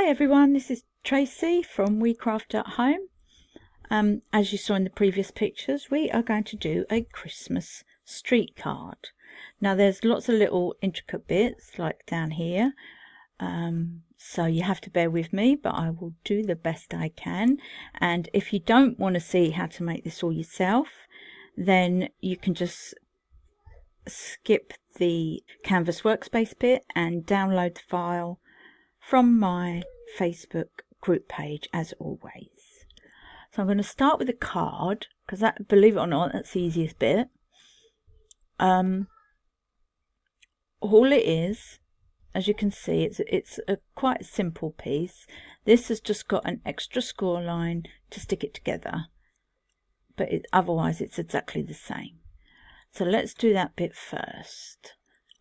Hi everyone, this is Tracy from We Craft at Home. As you saw in the previous pictures, we are going to do a Christmas street card. Now there's lots of little intricate bits like down here, so you have to bear with me, but I will do the best I can. And if you don't want to see how to make this all yourself, then you can just skip the Canvas workspace bit and download the file from my Facebook group page as always. So I'm going to start with a card because that, believe it or not, that's the easiest bit. All it is, as you can see, it's a quite simple piece. This has just got an extra score line to stick it together, but otherwise it's exactly the same. So let's do that bit first.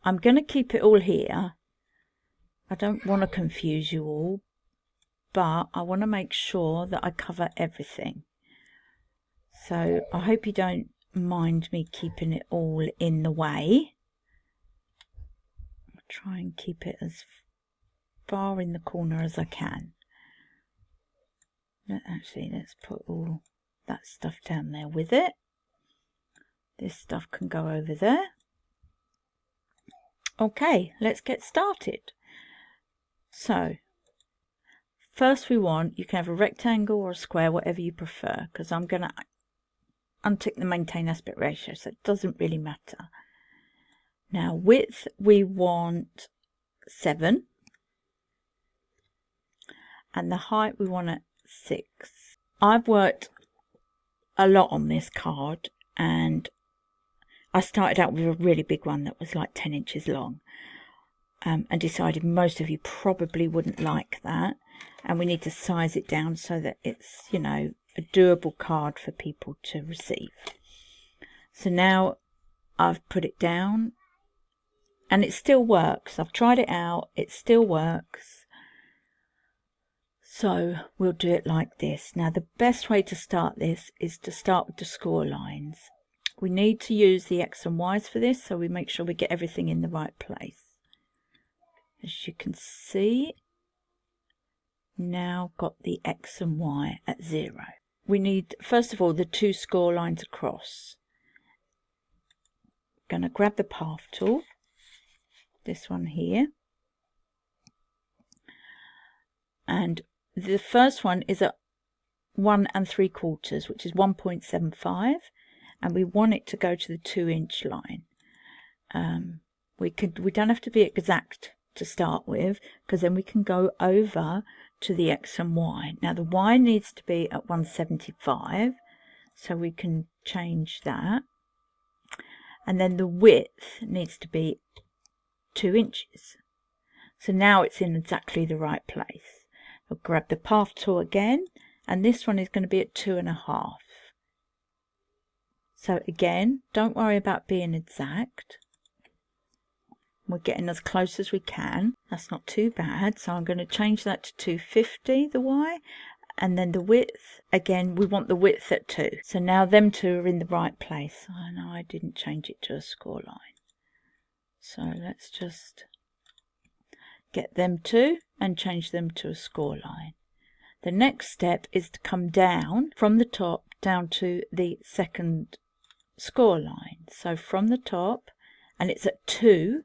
I'm going to keep it all here. I don't want to confuse you all, but I want to make sure that I cover everything. So I hope you don't mind me keeping it all in the way. I'll try and keep it as far in the corner as I can. Let's put all that stuff down there with it. This stuff can go over there. Okay, let's get started. So, first you can have a rectangle or a square, whatever you prefer, because I'm going to untick the maintain aspect ratio, so it doesn't really matter. Now, width, we want 7, and the height we want at 6. I've worked a lot on this card, and I started out with a really big one that was like 10 inches long. And decided most of you probably wouldn't like that, and we need to size it down so that it's, you know, a doable card for people to receive. So now I've put it down and it still works. I've tried it out, it still works. So we'll do it like this. Now the best way to start this is to start with the score lines. We need to use the X and Y's for this, so we make sure we get everything in the right place. As you can see, now got the X and Y at 0. We need, first of all, the 2 score lines across. Going to grab the path tool, this one here. And the first one is at 1 3/4, which is 1.75. And we want it to go to the 2-inch line. We don't have to be exact to start with, because then we can go over to the X and Y. Now the Y needs to be at 175, so we can change that. And then the width needs to be 2 inches. So now it's in exactly the right place. I'll grab the path tool again, and this one is going to be at 2.5. So again, don't worry about being exact. We're getting as close as we can. That's not too bad. So I'm going to change that to 250, the Y. And then the width, again, we want the width at 2. So now them two are in the right place. I know I didn't change it to a score line. So let's just get them two and change them to a score line. The next step is to come down from the top down to the second score line. So from the top, and it's at 2.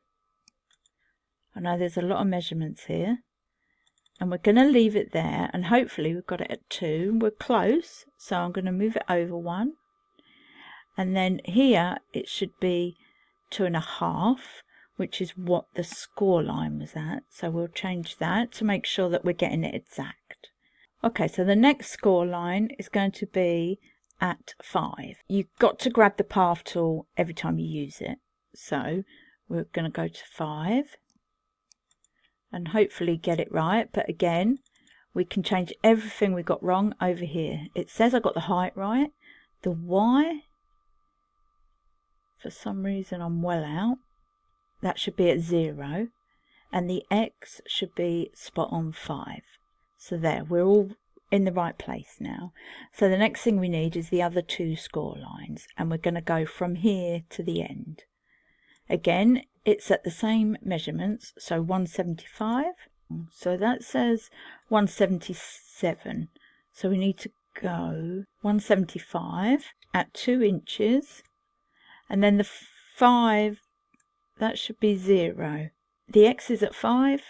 I know there's a lot of measurements here, and we're going to leave it there, and hopefully we've got it at 2. We're close, so I'm going to move it over 1, and then here it should be 2.5, which is what the score line was at. So we'll change that to make sure that we're getting it exact. Okay, so the next score line is going to be at 5. You've got to grab the path tool every time you use it, so we're going to go to 5. And hopefully get it right, but again we can change everything we got wrong over here. It says I got the height right. The Y, for some reason I'm well out, that should be at 0, and the X should be spot on 5. So there, we're all in the right place now. So the next thing we need is the other 2 score lines, and we're going to go from here to the end. Again, it's at the same measurements, so 175 So that says 177. So we need to go 175 at 2 inches. And then the 5, that should be 0. The X is at 5,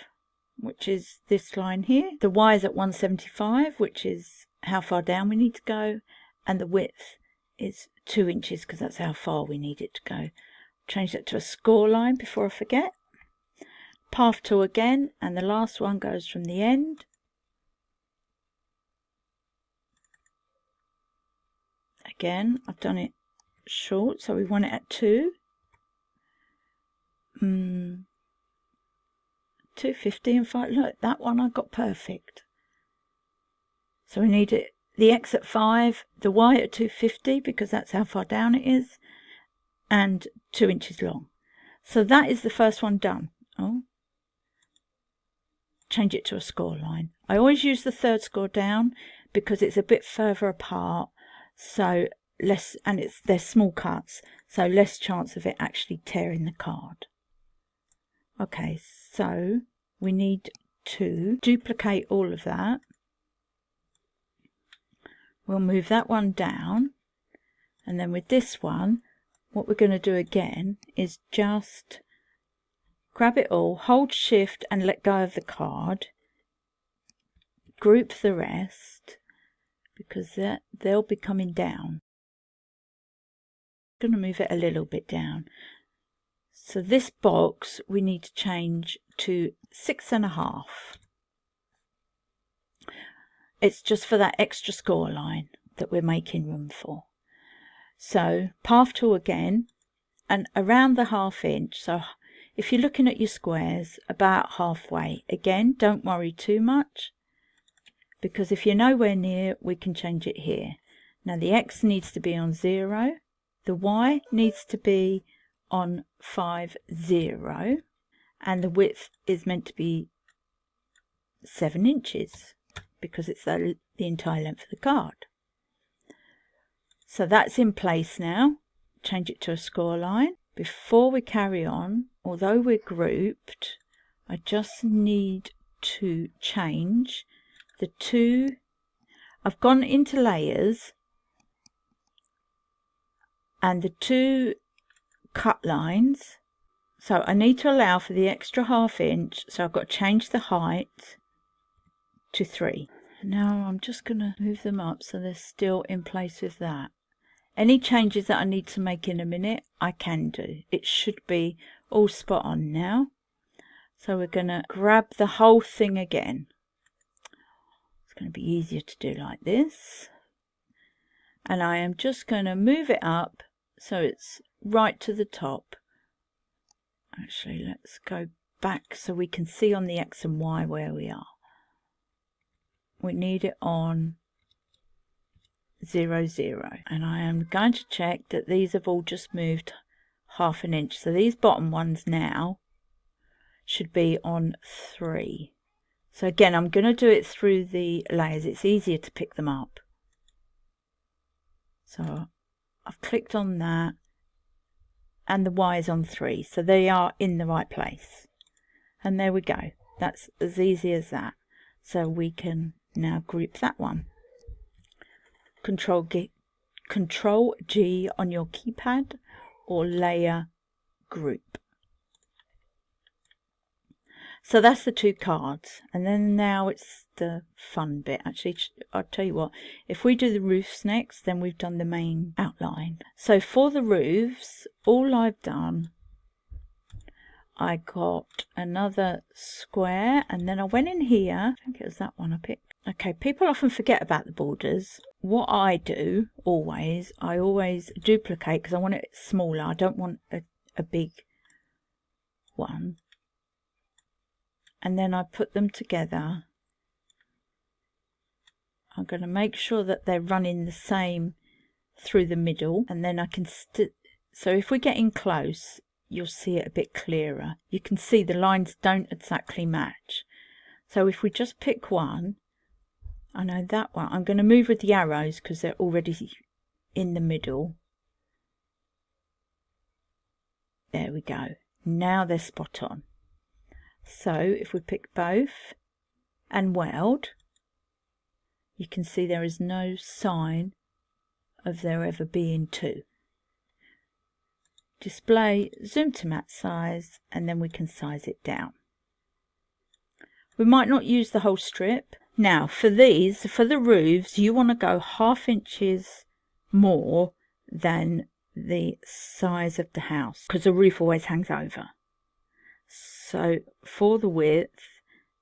which is this line here. The Y is at 175, which is how far down we need to go. And the width is 2 inches because that's how far we need it to go. Change that to a score line before I forget. Path tool again, and the last one goes from the end. Again, I've done it short, so we want it at 2. 250 and 5. Look, that one I got perfect. So we need it, the X at 5, the Y at 250 because that's how far down it is, and 2 inches long. So that is the first one done. Oh, change it to a score line. I always use the third score down because it's a bit further apart, so less, and they're small cuts, so less chance of it actually tearing the card. Okay, so we need to duplicate all of that. We'll move that one down, and then with this one, what we're going to do again is just grab it all, hold shift and let go of the card, group the rest because they'll be coming down. I'm going to move it a little bit down. So this box we need to change to 6.5. It's just for that extra score line that we're making room for. So path tool again, and around the 1/2 inch. So if you're looking at your squares, about halfway. Again, don't worry too much, because if you're nowhere near, we can change it here. Now the X needs to be on 0. The Y needs to be on 50. And the width is meant to be 7 inches, because it's the entire length of the card. So that's in place now. Change it to a score line. Before we carry on, although we're grouped, I just need to change the two. I've gone into layers, and the 2 cut lines, so I need to allow for the extra 1/2 inch, so I've got to change the height to 3. Now I'm just going to move them up so they're still in place with that. Any changes that I need to make in a minute, I can do. It should be all spot on now. So we're going to grab the whole thing again. It's going to be easier to do like this. And I am just going to move it up so it's right to the top. Actually, let's go back so we can see on the X and Y where we are. We need it on 0, 0. And I am going to check that these have all just moved 1/2 inch. So these bottom ones now should be on 3. So again, I'm going to do it through the layers. It's easier to pick them up. So I've clicked on that, and the Y is on 3. So they are in the right place. And there we go. That's as easy as that. So we can now group that one. Control G on your keypad, or layer group. So that's the 2 cards, and then now it's the fun bit. Actually, I'll tell you what, if we do the roofs next, then we've done the main outline. So for the roofs, all I've done, I got another square, and then I went in here, I think it was that one I picked. Okay, people often forget about the borders. What I do always, I always duplicate because I want it smaller. I don't want a big one. And then I put them together. I'm going to make sure that they're running the same through the middle, and then I can so if we get in close, you'll see it a bit clearer. You can see the lines don't exactly match. So if we just pick one, I know that one. I'm going to move with the arrows because they're already in the middle. There we go. Now they're spot on. So if we pick both and weld, you can see there is no sign of there ever being two. Display, zoom to match size, and then we can size it down. We might not use the whole strip. Now for these, for the roofs, you want to go 1/2 inches more than the size of the house, because the roof always hangs over. So for the width,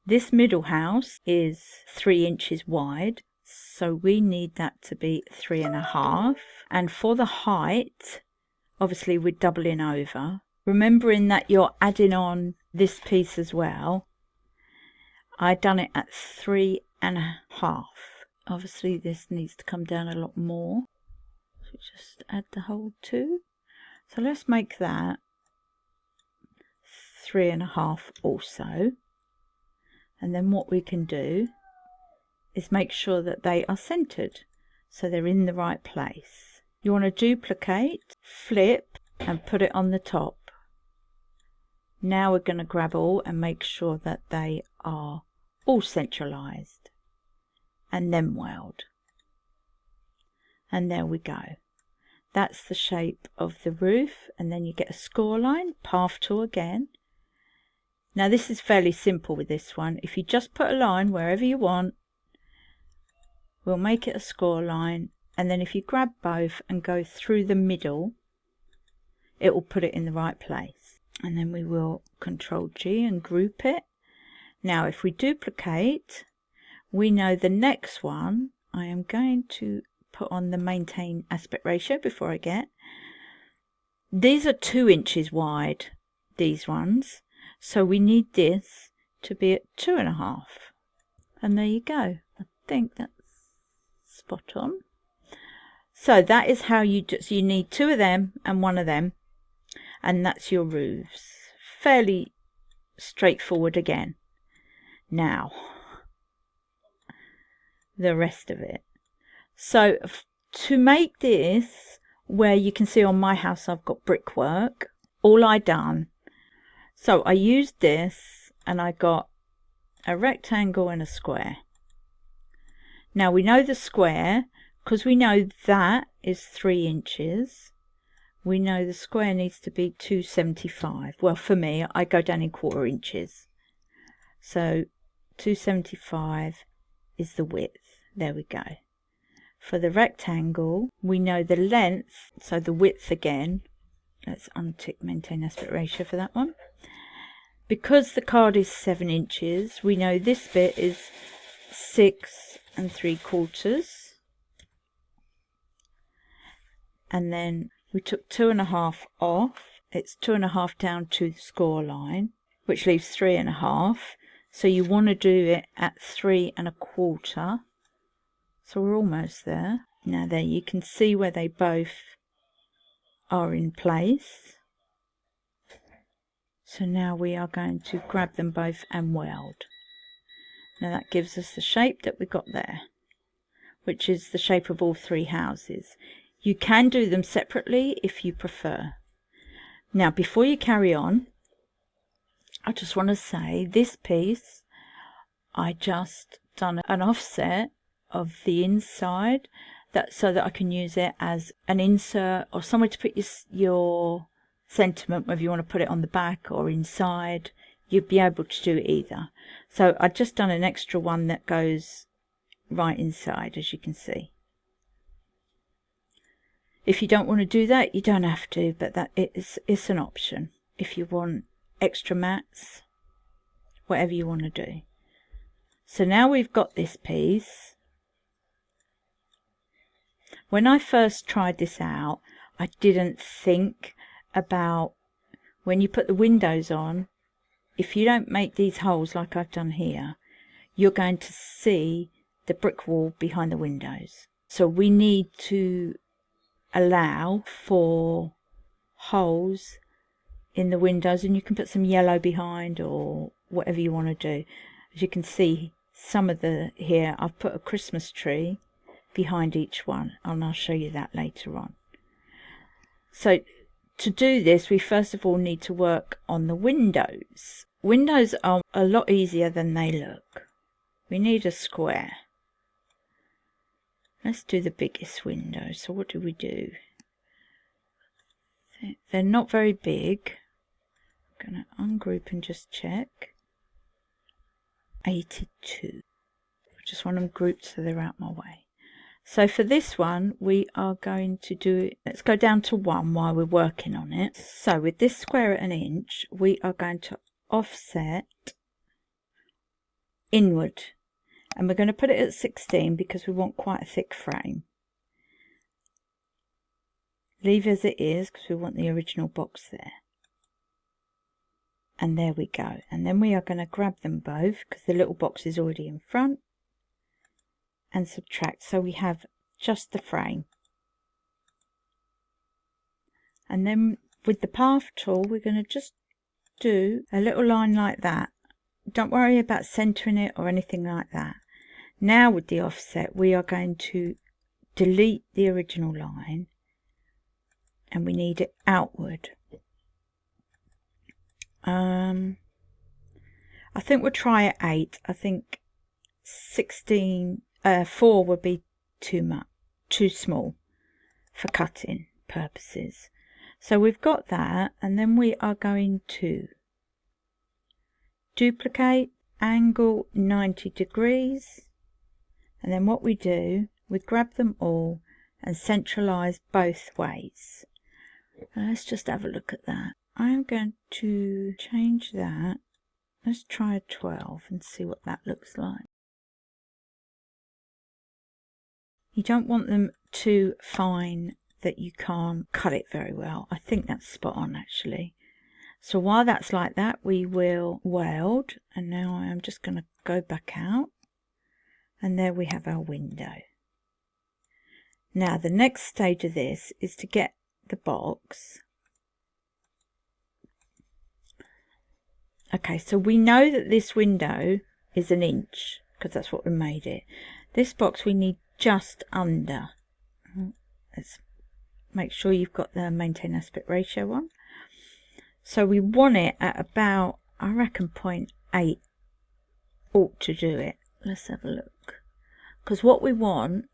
this middle house is 3 inches wide, so we need that to be 3.5. And for the height, obviously we're doubling over, remembering that you're adding on this piece as well. I done it at 3.5. Obviously this needs to come down a lot more, so just add the whole 2. So let's make that 3.5 also. And then what we can do is make sure that they are centered, so they're in the right place. You want to duplicate, flip, and put it on the top. Now we're going to grab all and make sure that they are all centralized, and then weld. And there we go. That's the shape of the roof, and then you get a score line, path tool again. Now this is fairly simple with this one. If you just put a line wherever you want, we'll make it a score line, and then if you grab both and go through the middle, it will put it in the right place. And then we will Control G and group it. Now if we duplicate, we know the next one, I am going to put on the maintain aspect ratio before I get. These are 2 inches wide, these ones. So we need this to be at 2.5. And there you go. I think that's spot on. So that is how you do. So you need 2 of them and 1 of them. And that's your roofs. Fairly straightforward again. Now, the rest of it. So to make this, where you can see on my house I've got brickwork, all I done, so I used this and I got a rectangle and a square. Now we know the square, because we know that is 3 inches. We know the square needs to be 275. Well, for me, I go down in 1/4 inches. So 275 is the width. There we go. For the rectangle, we know the length, so the width again. Let's untick maintain aspect ratio for that one. Because the card is 7 inches, we know this bit is 6 3/4. And then we took 2.5 off. It's 2.5 down to the score line, which leaves 3.5. So you want to do it at 3 1/4. So we're almost there. Now there you can see where they both are in place. So now we are going to grab them both and weld. Now that gives us the shape that we got there, which is the shape of all 3 houses. You can do them separately if you prefer. Now before you carry on, I just want to say this piece, I just done an offset of the inside, so that I can use it as an insert or somewhere to put your sentiment, whether you want to put it on the back or inside. You'd be able to do either. So I've just done an extra one that goes right inside, as you can see. If you don't want to do that, you don't have to, but that it's an option if you want extra mats, whatever you want to do. So now we've got this piece. When I first tried this out, I didn't think about when you put the windows on, if you don't make these holes like I've done here, you're going to see the brick wall behind the windows. So we need to allow for holes in the windows, and you can put some yellow behind or whatever you want to do. As you can see, some of the here I've put a Christmas tree behind each one, and I'll show you that later on. So to do this, we first of all need to work on the windows. Windows are a lot easier than they look. We need a square. Let's do the biggest window. So what do we do? They're not very big. I'm going to ungroup and just check. 82. I just want them grouped so they're out my way. So for this one, we are going to do, let's go down to 1 while we're working on it. So with this square at 1 inch, we are going to offset inward. And we're going to put it at 16 because we want quite a thick frame. Leave as it is because we want the original box there. And there we go. And then we are going to grab them both because the little box is already in front. And subtract. So we have just the frame. And then with the path tool, we're going to just do a little line like that. Don't worry about centering it or anything like that. Now with the offset, we are going to delete the original line. And we need it outward. I think we'll try at 8. I think 4 would be too small for cutting purposes. So we've got that, and then we are going to duplicate, angle 90 degrees, and then what we do, we grab them all and centralize both ways. Let's just have a look at that. I'm going to change that. Let's try a 12 and see what that looks like. You don't want them too fine that you can't cut it very well. I think that's spot on actually. So while that's like that, we will weld, and now I'm just going to go back out, and there we have our window. Now the next stage of this is to get the box. Okay, so we know that this window is 1 inch because that's what we made it. This box we need just under. Let's make sure you've got the maintain aspect ratio on. So we want it at about, I reckon, 0.8 ought to do it. Let's have a look. Because what we want,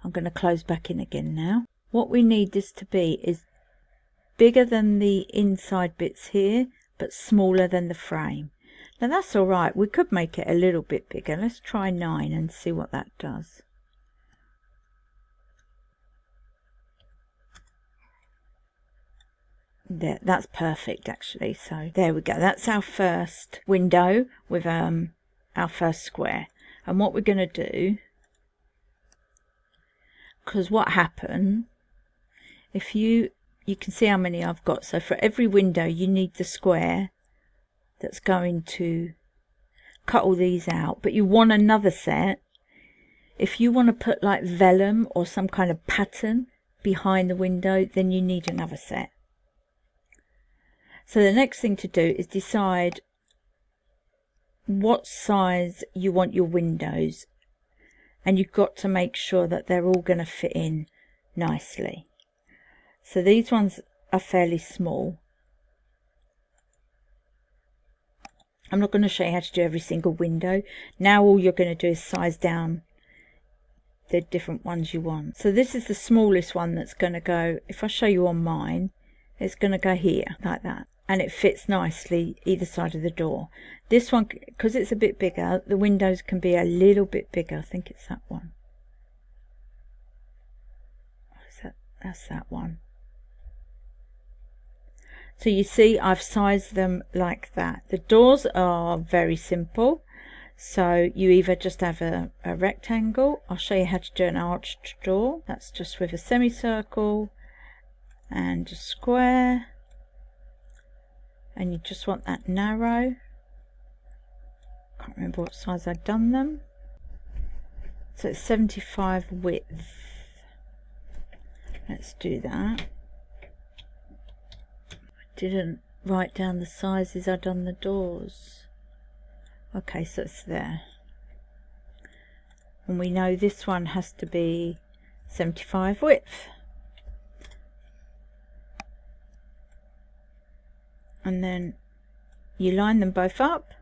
I'm going to close back in again now. What we need this to be is bigger than the inside bits here, but smaller than the frame. Now that's all right. We could make it a little bit bigger. Let's try 9 and see what that does. There, that's perfect actually. So there we go. That's our first window with our first square. And what we're going to do, because what happened, if you can see how many I've got. So for every window you need the square that's going to cut all these out, but you want another set. If you want to put like vellum or some kind of pattern behind the window, then you need another set. So the next thing to do is decide what size you want your windows, and you've got to make sure that they're all going to fit in nicely. So these ones are fairly small. I'm not going to show you how to do every single window. Now all you're going to do is size down the different ones you want. So this is the smallest one that's going to go, if I show you on mine, it's going to go here like that. And it fits nicely either side of the door. This one, because it's a bit bigger, the windows can be a little bit bigger. I think it's that one. That's that one. So you see I've sized them like that. The doors are very simple. So you either just have a rectangle. I'll show you how to do an arched door. That's just with a semicircle and a square. And you just want that narrow. Can't remember what size I'd done them. So it's 75 width. Let's do that. I didn't write down the sizes I'd done the doors. Okay, so it's there. And we know this one has to be 75 width. and then you line them both up,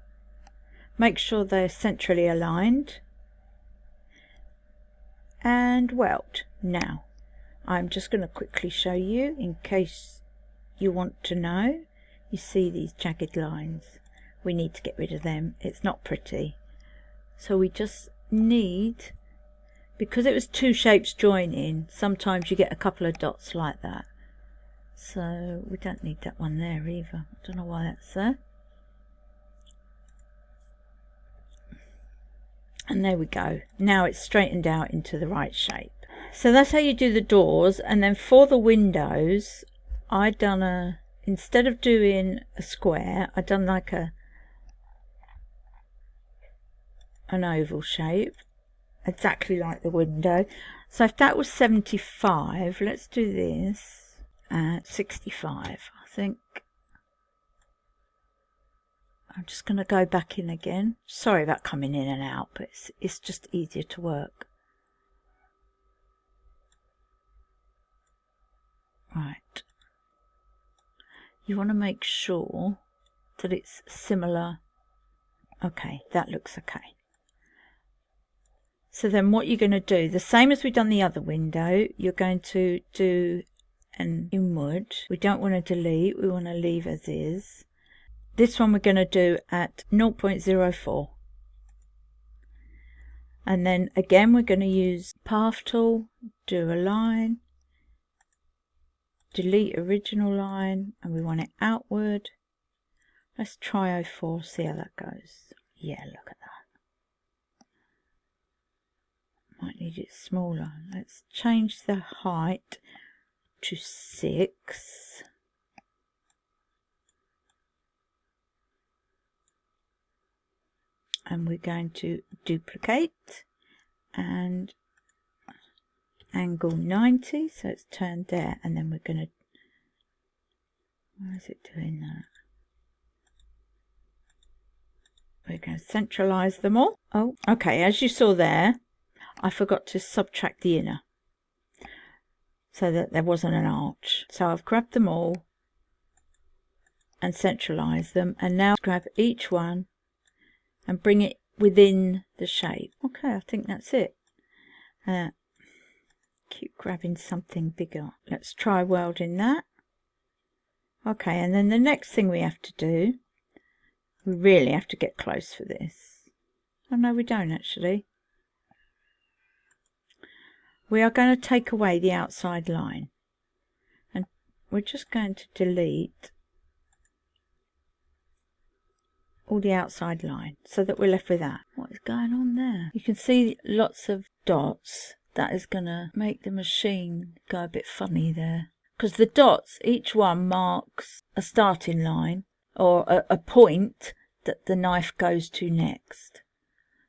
make sure they're centrally aligned, and weld. Now I'm just going to quickly show you in case you want to know. You see these jagged lines, we need to get rid of them. It's not pretty, so we just need, because it was two shapes joining, sometimes you get a couple of dots like that, so we don't need that one there either. I don't know why that's there. And there we go. Now it's straightened out into the right shape. So that's how you do the doors. And then for the windows, I done instead of doing a square, I done like an oval shape, exactly like the window. So if that was 75, let's do this at 65. I think I'm just going to go back in again. Sorry about coming in and out, but it's just easier to work. Right. You want to make sure that it's similar. Okay, that looks okay. So then what you're going to do, the same as we've done the other window, you're going to do an inward. We don't want to delete, we want to leave as is. This one we're going to do at 0.04. And then again we're going to use path tool, do a line, delete original line, and we want it outward. Let's try 04, see how that goes. Yeah, look at that. Might need it smaller. Let's change the height to 6. And we're going to duplicate and angle 90, so it's turned there, and then we're going to, why is it doing that? We're going to centralize them all. Oh, okay, as you saw there, I forgot to subtract the inner so that there wasn't an arch. So I've grabbed them all and centralized them, and now grab each one and bring it within the shape. Okay, I think that's it. Keep grabbing something bigger. Let's try welding that. Okay, and then the next thing we have to do, we really have to get close for this. Oh no, we don't actually. We are going to take away the outside line, and we're just going to delete all the outside line so that we're left with that. What is going on there? You can see lots of dots. That is going to make the machine go a bit funny there, because the dots, each one marks a starting line or a point that the knife goes to next.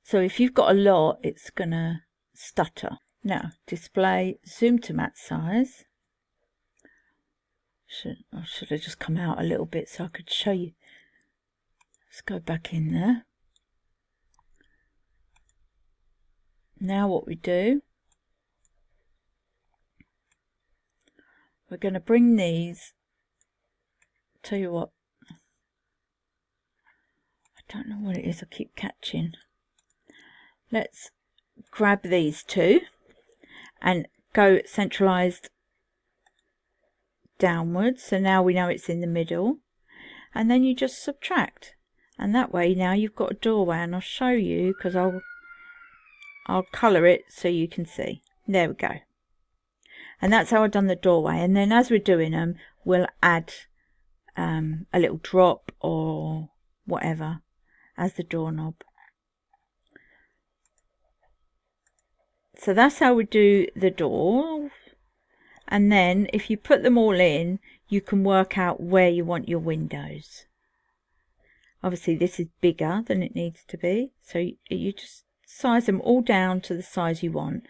So if you've got a lot, it's going to stutter. Now display, zoom to max size. I should have just come out a little bit so I could show you. Let's go back in there. Now what we do, we're going to bring these, tell you what, I don't know what it is I keep catching. Let's grab these two and go centralized downwards, so now we know it's in the middle, and then you just subtract. And that way now you've got a doorway, and I'll show you because I'll colour it so you can see. There we go. And that's how I've done the doorway. And then as we're doing them, we'll add a little drop or whatever as the doorknob. So that's how we do the door. And then if you put them all in, you can work out where you want your windows. Obviously this is bigger than it needs to be, so you just size them all down to the size you want.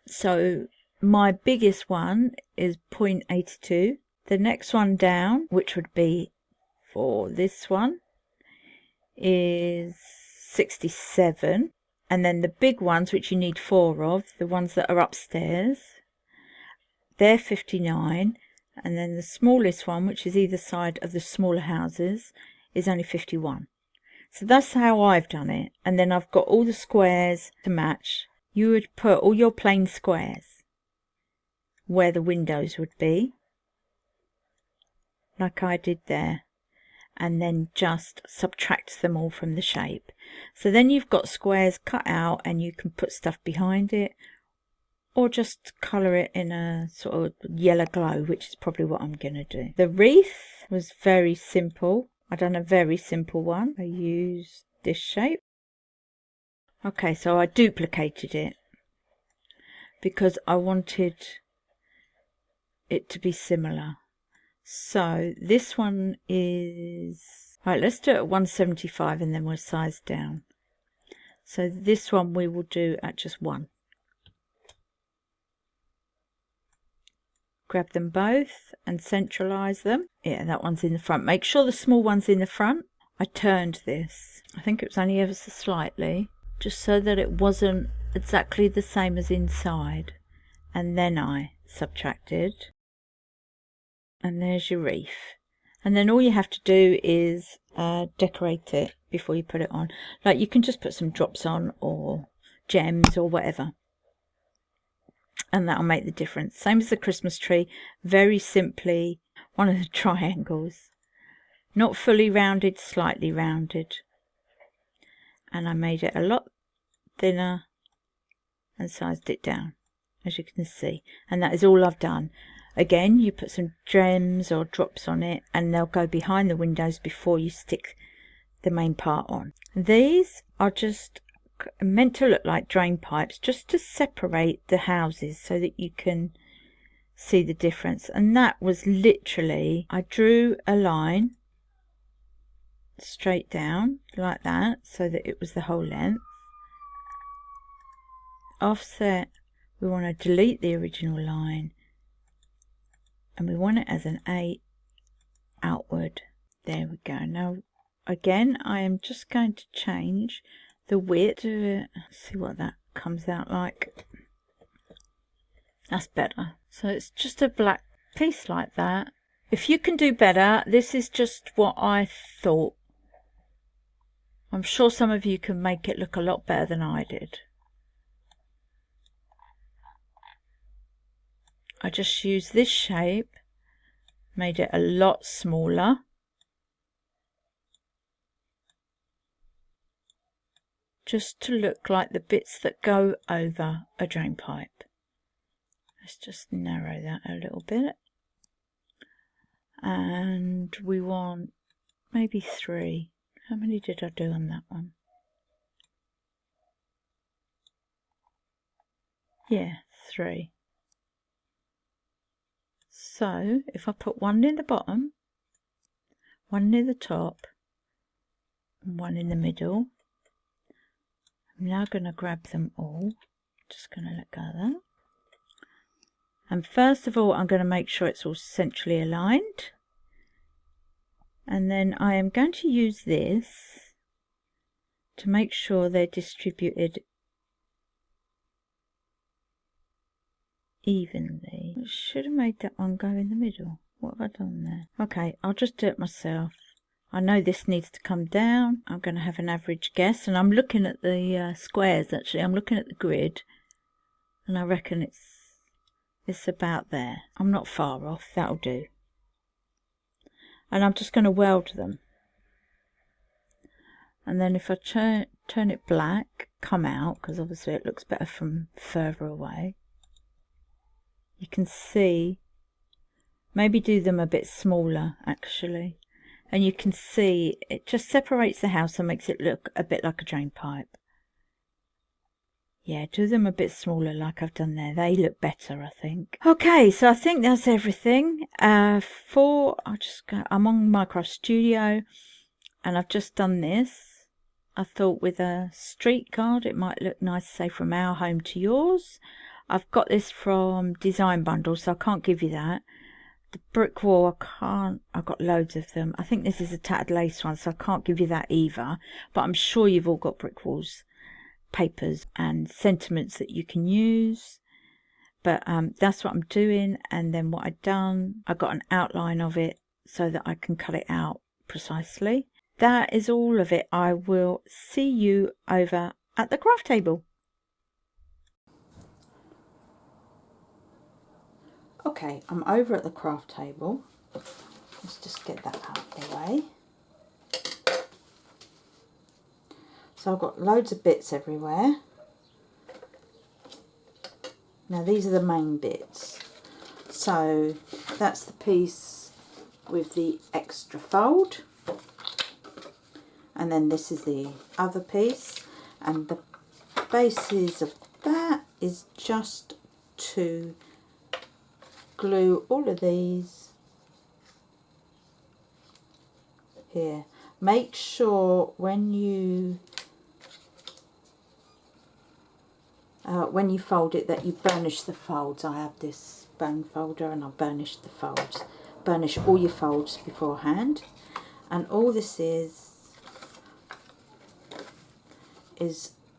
So my biggest one is 0.82. The next one down, which would be for this one, is 67. And then the big ones, which you need 4 of, the ones that are upstairs, they're 59. And then the smallest one, which is either side of the smaller houses, is only 51. So that's how I've done it. And then I've got all the squares to match. You would put all your plain squares where the windows would be, like I did there, and then just subtract them all from the shape. So then you've got squares cut out and you can put stuff behind it, or just colour it in a sort of yellow glow, which is probably what I'm going to do. The wreath was very simple. I done a very simple one. I used this shape. Okay, so I duplicated it because I wanted it to be similar. So this one is... Right, let's do it at 175 and then we'll size down. So this one we will do at just 1. Grab them both and centralize them. Yeah, that one's in the front. Make sure the small one's in the front. I turned this. I think it was only ever so slightly, just so that it wasn't exactly the same as inside. And then I subtracted. And there's your wreath. And then all you have to do is decorate it before you put it on. Like, you can just put some drops on or gems or whatever, and that'll make the difference. Same as the Christmas tree. Very simply, one of the triangles, not fully rounded, slightly rounded, and I made it a lot thinner and sized it down, as you can see. And that is all I've done. Again, you put some gems or drops on it and they'll go behind the windows before you stick the main part on. These are just meant to look like drain pipes, just to separate the houses so that you can see the difference. And that was literally, I drew a line straight down like that so that it was the whole length. Offset, we want to delete the original line and we want it as an 8 outward. There we go. Now again, I am just going to change the width to it. See what that comes out like. That's better. So it's just a black piece like that. If you can do better, this is just what I thought. I'm sure some of you can make it look a lot better than I did. I just used this shape, made it a lot smaller. Just to look like the bits that go over a drain pipe. Let's just narrow that a little bit. And we want maybe 3. How many did I do on that one? Yeah, 3. So if I put 1 near the bottom, 1 near the top, and 1 in the middle, I'm now going to grab them all. Just going to let go of that. And first of all, I'm going to make sure it's all centrally aligned. And then I am going to use this to make sure they're distributed evenly. I should have made that one go in the middle. What have I done there? Okay, I'll just do it myself. I know this needs to come down. I'm going to have an average guess, and I'm looking at the squares actually. I'm looking at the grid, and I reckon it's about there. I'm not far off. That'll do. And I'm just going to weld them. And then if I turn it black, come out, because obviously it looks better from further away. You can see, maybe do them a bit smaller actually. And you can see it just separates the house and makes it look a bit like a drain pipe. Yeah, do them a bit smaller like I've done there. They look better, I think. Okay, so I think that's everything. I'm on Minecraft Studio and I've just done this. I thought with a street card it might look nice, say from our home to yours. I've got this from Design Bundle, so I can't give you that. The brick wall, I've got loads of them. I think this is a tattered lace one, so I can't give you that either. But I'm sure you've all got brick walls, papers and sentiments that you can use. But that's what I'm doing. And then what I've done, I got an outline of it so that I can cut it out precisely. That is all of it. I will see you over at the craft table. Okay, I'm over at the craft table. Let's just get that out of the way. So I've got loads of bits everywhere. Now these are the main bits. So that's the piece with the extra fold. And then this is the other piece. And the basis of that is just to glue all of these here. Make sure when you fold it that you burnish the folds. I have this bone folder and I burnish the folds. Burnish all your folds beforehand. And all this is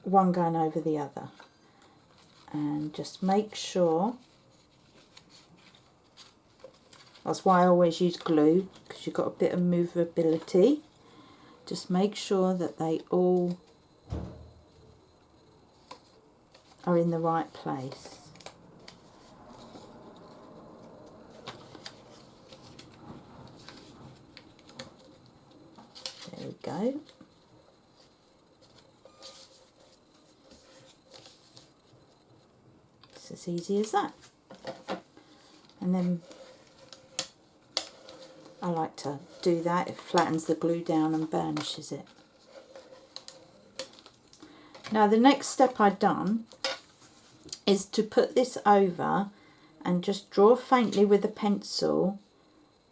one going over the other. And just make sure, that's why I always use glue, because you've got a bit of movability. Just make sure that they all are in the right place. There we go. It's as easy as that. And then I like to do that. It flattens the glue down and burnishes it. Now the next step I've done is to put this over and just draw faintly with a pencil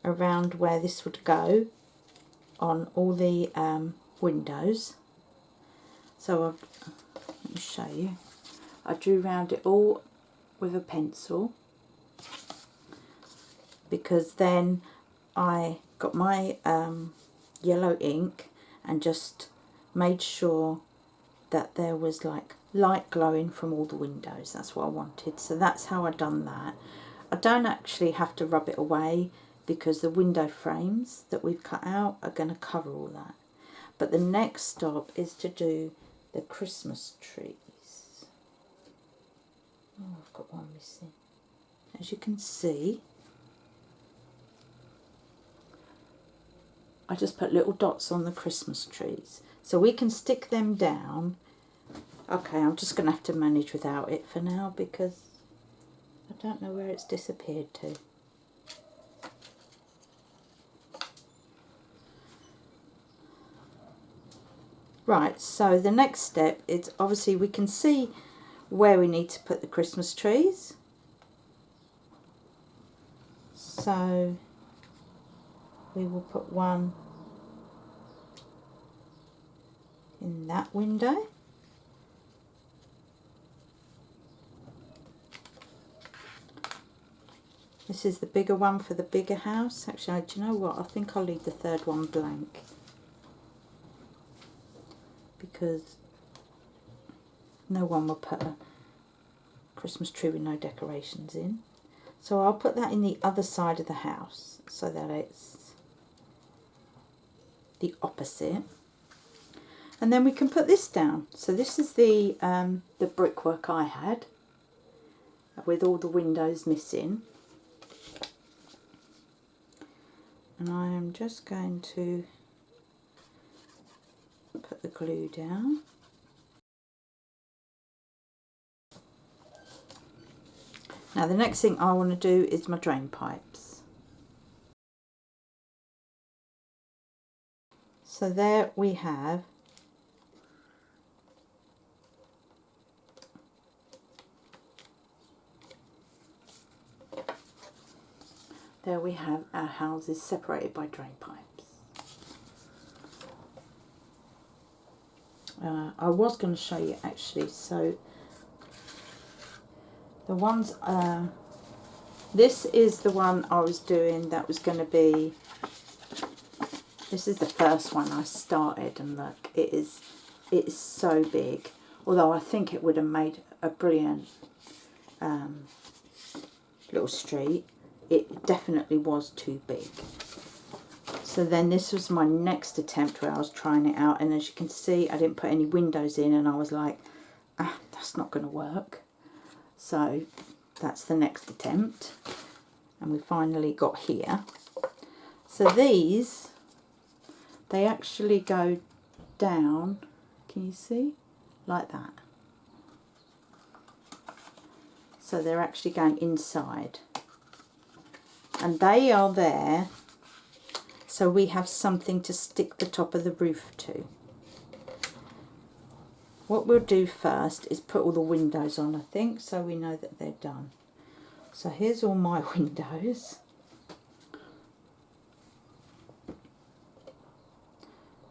around where this would go on all the windows. So let me show you. I drew around it all with a pencil, because then I got my yellow ink and just made sure that there was like light glowing from all the windows. That's what I wanted. So that's how I done that. I don't actually have to rub it away because the window frames that we've cut out are going to cover all that. But the next stop is to do the Christmas trees. Oh, I've got one missing. As you can see, I just put little dots on the Christmas trees. So we can stick them down. Okay, I'm just going to have to manage without it for now because I don't know where it's disappeared to. Right, so the next step is obviously we can see where we need to put the Christmas trees. So we will put one in that window. This is the bigger one for the bigger house. Actually, do you know what? I think I'll leave the third one blank, because no one will put a Christmas tree with no decorations in. So I'll put that in the other side of the house so that it's the opposite. And then we can put this down. So this is the brickwork I had with all the windows missing. And I am just going to put the glue down. Now the next thing I want to do is my drain pipes. So there we have our houses separated by drain pipes. I was going to show you actually, so the ones, this is the one I was doing that was going to be, this is the first one I started, and look, it is so big, although I think it would have made a brilliant little street, it definitely was too big. So then this was my next attempt where I was trying it out, and as you can see I didn't put any windows in, and I was like, ah, that's not going to work. So that's the next attempt, and we finally got here. So these, they actually go down, can you see, like that. So they're actually going inside, and they are there so we have something to stick the top of the roof to. What we'll do first is put all the windows on, I think, so we know that they're done. So here's all my windows.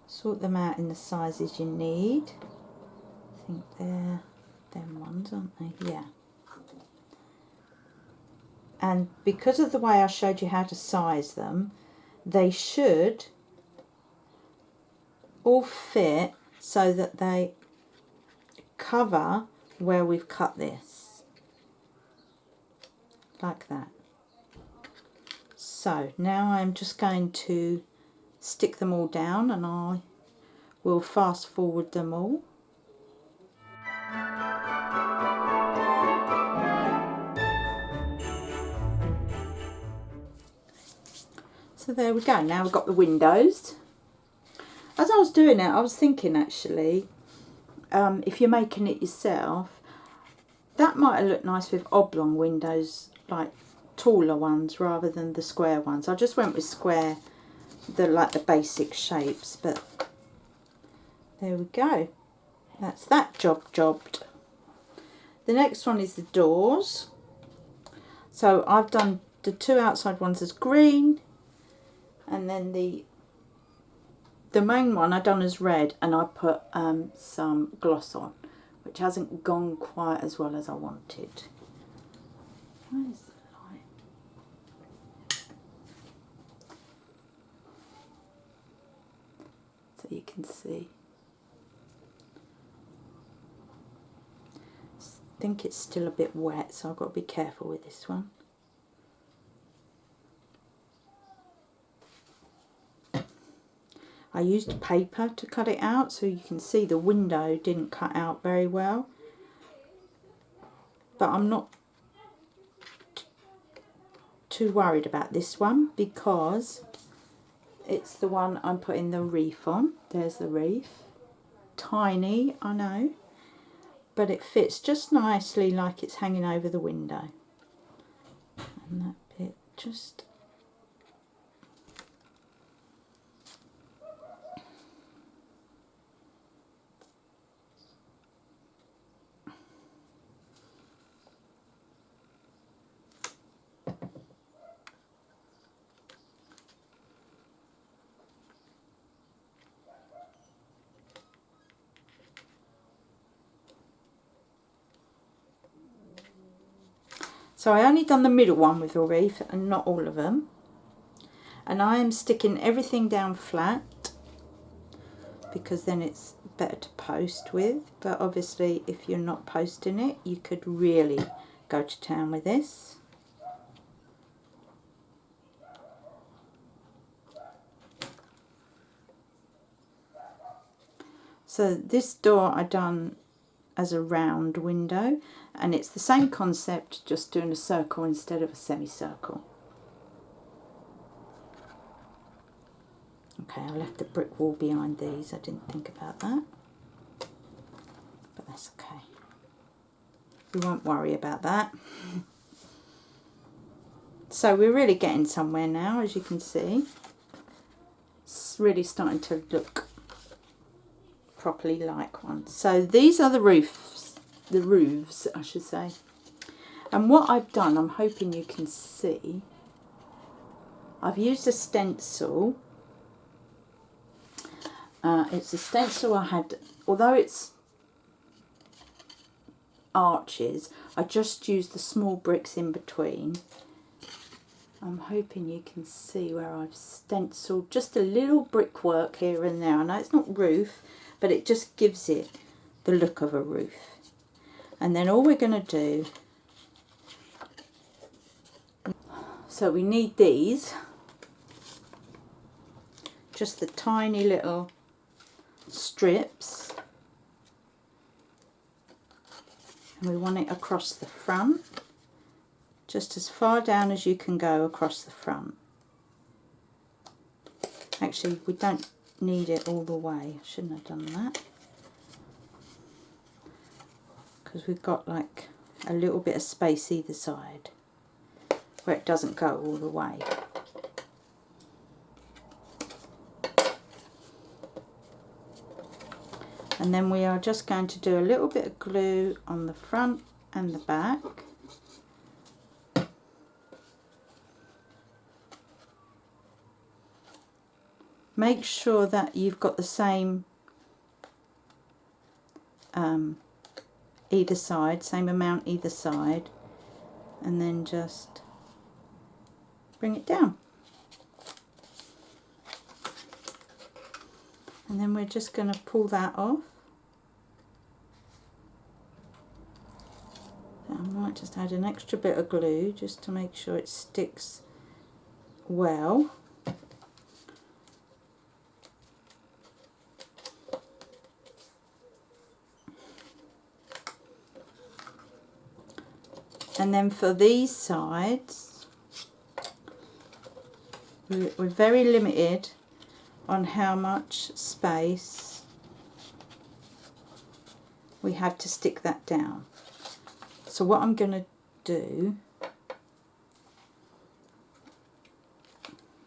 Sort them out in the sizes you need. I think they're them ones, aren't they? Yeah. And because of the way I showed you how to size them, they should all fit so that they cover where we've cut this, like that. So now I'm just going to stick them all down, and I will fast forward them all. So there we go, now we've got the windows. As I was doing it, I was thinking actually, if you're making it yourself, that might have looked nice with oblong windows, like taller ones rather than the square ones. I just went with square, like the basic shapes, but there we go. That's that jobbed. The next one is the doors. So I've done the two outside ones as green, and then the main one I done as red, and I put some gloss on, which hasn't gone quite as well as I wanted. Where's the light? So you can see. I think it's still a bit wet, so I've got to be careful with this one. I used paper to cut it out, so you can see the window didn't cut out very well. But I'm not too worried about this one because it's the one I'm putting the wreath on. There's the wreath. Tiny, I know, but it fits just nicely like it's hanging over the window. And that bit just... So I only done the middle one with the wreath and not all of them. And I am sticking everything down flat because then it's better to post with. But obviously if you're not posting it, you could really go to town with this. So this door I done as a round window, and it's the same concept, just doing a circle instead of a semicircle. Okay, I left the brick wall behind these, I didn't think about that, but that's okay, we won't worry about that. So we're really getting somewhere now, as you can see. It's really starting to look properly like one. So these are the roofs I should say, and what I've done, I'm hoping you can see, I've used a stencil. It's a stencil I had, although it's arches, I just used the small bricks in between. I'm hoping you can see where I've stenciled just a little brickwork here and there. I know it's not roof, but it just gives it the look of a roof. And then all we're going to do So we need these, just the tiny little strips, and we want it across the front, just as far down as you can go across the front. Actually, we don't need it all the way. I shouldn't have done that, because we've got like a little bit of space either side where it doesn't go all the way. And then we are just going to do a little bit of glue on the front and the back. Make sure that you've got the same either side, same amount either side, and then just bring it down. And then we're just going to pull that off. I might just add an extra bit of glue just to make sure it sticks well. And then for these sides, we're very limited on how much space we have to stick that down. So what I'm going to do,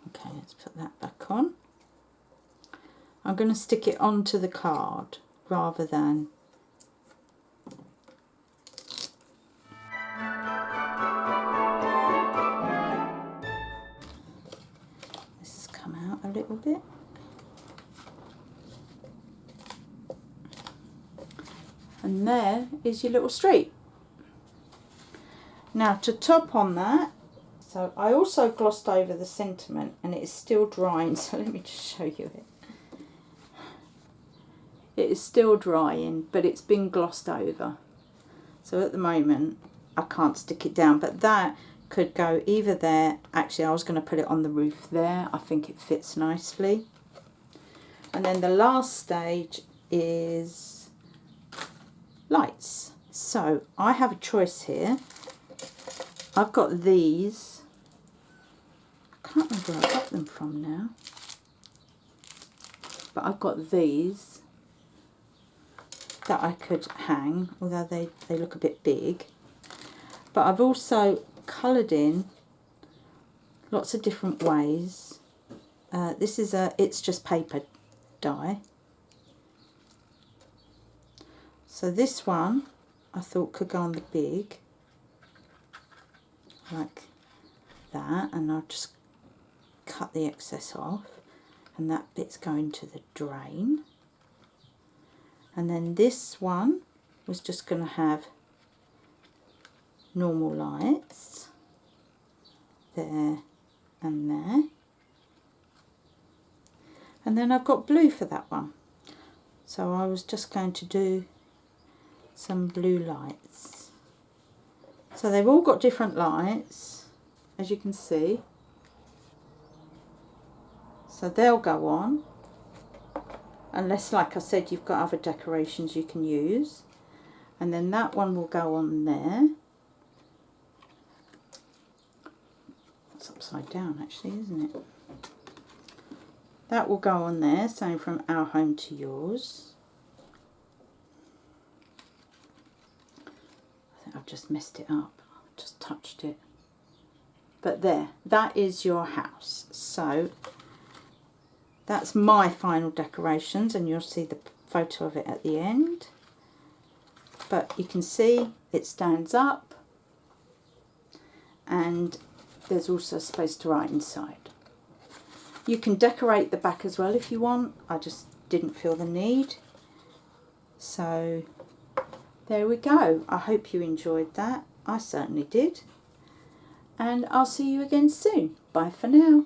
okay, let's put that back on. I'm going to stick it onto the card rather than a little bit. And there is your little street. Now to top on that, so I also glossed over the sentiment and it is still drying, so let me just show you it. It is still drying, but it's been glossed over. So at the moment I can't stick it down, but that could go either there. Actually, I was going to put it on the roof there. I think it fits nicely. And then the last stage is lights. So I have a choice here. I've got these. I can't remember where I got them from now. But I've got these that I could hang, although they look a bit big. But I've also coloured in lots of different ways. This is it's just paper dye. So this one I thought could go on the big, like that, and I'll just cut the excess off, and that bit's going to the drain. And then this one was just going to have normal lights there and there, and then I've got blue for that one, so I was just going to do some blue lights. So they've all got different lights, as you can see, so they'll go on, unless, like I said, you've got other decorations you can use. And then that one will go on there. It's upside down actually, isn't it? That will go on there, saying from our home to yours. I think I've just messed it up. I've just touched it. But there, that is your house. So that's my final decorations, and you'll see the photo of it at the end. But you can see it stands up, and there's also space to write inside. You can decorate the back as well if you want. I just didn't feel the need. So there we go. I hope you enjoyed that. I certainly did. And I'll see you again soon. Bye for now.